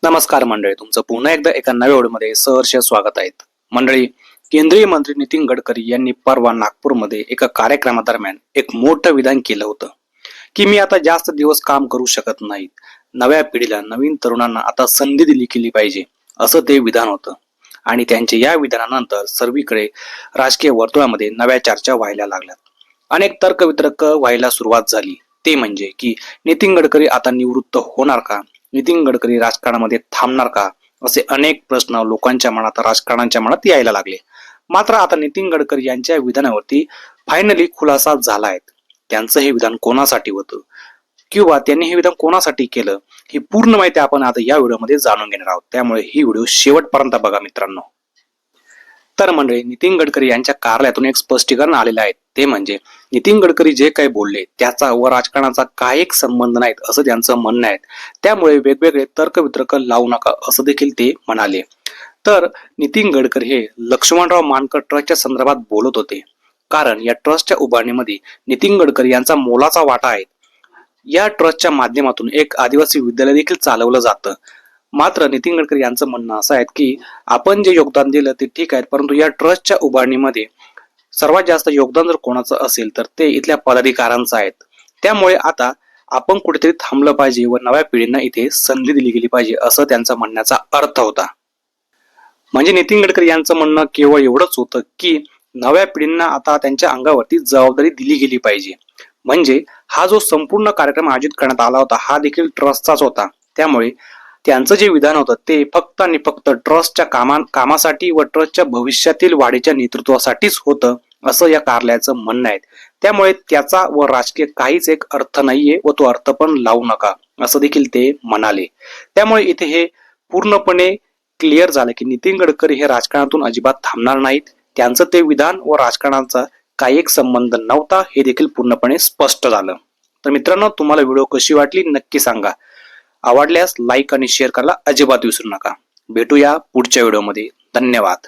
नमस्कार मंडळी, तुमचं पुन्हा एकदा एका नव्या व्हिडिओमध्ये सहर्ष स्वागत आहे. मंडळी, केंद्रीय मंत्री नितीन गडकरी यांनी परवा नागपूरमध्ये एका कार्यक्रमादरम्यान एक मोठं विधान केलं होतं की मी आता जास्त दिवस काम करू शकत नाही. नव्या पिढीला, नवीन तरुणांना आता संधी दिली गेली पाहिजे, असं ते विधान होतं. आणि त्यांच्या या विधानानंतर सर्वीकडे राजकीय वर्तुळामध्ये नव्या चर्चा व्हायला लागल्यात. अनेक तर्कवितर्क व्हायला सुरुवात झाली. ते म्हणजे की नितीन गडकरी आता निवृत्त होणार का, नितीन गडकरी राजकारणामध्ये थांबणार का, असे अनेक प्रश्न लोकांच्या मनात, राजकारणाच्या मनात यायला लागले. मात्र आता नितीन गडकरी यांच्या विधानावरती फायनली खुलासा झाला आहे. त्यांचं हे विधान कोणासाठी होतं किंवा त्यांनी हे विधान कोणासाठी केलं, ही पूर्ण माहिती आपण आता या व्हिडिओमध्ये जाणून घेणार आहोत. त्यामुळे ही व्हिडिओ शेवटपर्यंत बघा मित्रांनो. तर मंडळी, नितीन गडकरी यांच्या कार्यालयातून एक स्पष्टीकरण आलेलं आहे. ते म्हणजे नितीन गडकरी जे काही बोलले त्याचा व राजकारणाचा काही एक संबंध नाहीत, असं त्यांचं म्हणणं आहे. त्यामुळे वेगवेगळे तर्कवितर्क लावू नका, असं देखील ते म्हणाले. तर नितीन गडकरी हे लक्ष्मणराव मानकर ट्रस्टच्या संदर्भात बोलत होते, कारण या ट्रस्टच्या उभारणीमध्ये नितीन गडकरी यांचा मोलाचा वाटा आहे. या ट्रस्टच्या माध्यमातून एक आदिवासी विद्यालय देखील चालवलं जातं. मात्र नितीन गडकरी यांचं म्हणणं असं आहे की आपण जे योगदान दिलं ते ठीक आहे, परंतु या ट्रस्टच्या उभारणीमध्ये सर्वात जास्त योगदान जर कोणाचं असेल तर ते इथल्या पदाधिकाऱ्यांचं आहे. त्यामुळे आता आपण कुठेतरी थांबलं पाहिजे व नव्या पिढींना इथे संधी दिली गेली पाहिजे, असं त्यांचा म्हणण्याचा अर्थ होता. म्हणजे नितीन गडकरी यांचं म्हणणं केवळ एवढंच होतं की नव्या पिढींना आता त्यांच्या अंगावरती जबाबदारी दिली गेली पाहिजे. म्हणजे हा जो संपूर्ण कार्यक्रम आयोजित करण्यात आला होता हा देखील ट्रस्टचाच होता. त्यामुळे त्यांचं जे विधान होतं ते फक्त आणि फक्त ट्रस्टच्या कामासाठी व ट्रस्टच्या भविष्यातील वाढीच्या नेतृत्वासाठीच होतं, असं या कार्यालयाचं म्हणणं आहे. त्यामुळे त्याचा व राजकीय काहीच एक अर्थ नाहीये व तो अर्थ पण लावू नका, असं देखील ते म्हणाले. त्यामुळे इथे हे पूर्णपणे क्लिअर झालं की नितीन गडकरी हे राजकारणातून अजिबात थांबणार नाहीत. त्यांचं ते विधान व राजकारणाचा काही एक संबंध नव्हता, हे देखील पूर्णपणे स्पष्ट झालं. तर मित्रांनो, तुम्हाला व्हिडिओ कशी वाटली नक्की सांगा. आवडल्यास लाईक आणि शेअर करायला अजिबात विसरू नका. भेटूया पुढच्या व्हिडिओमध्ये. धन्यवाद.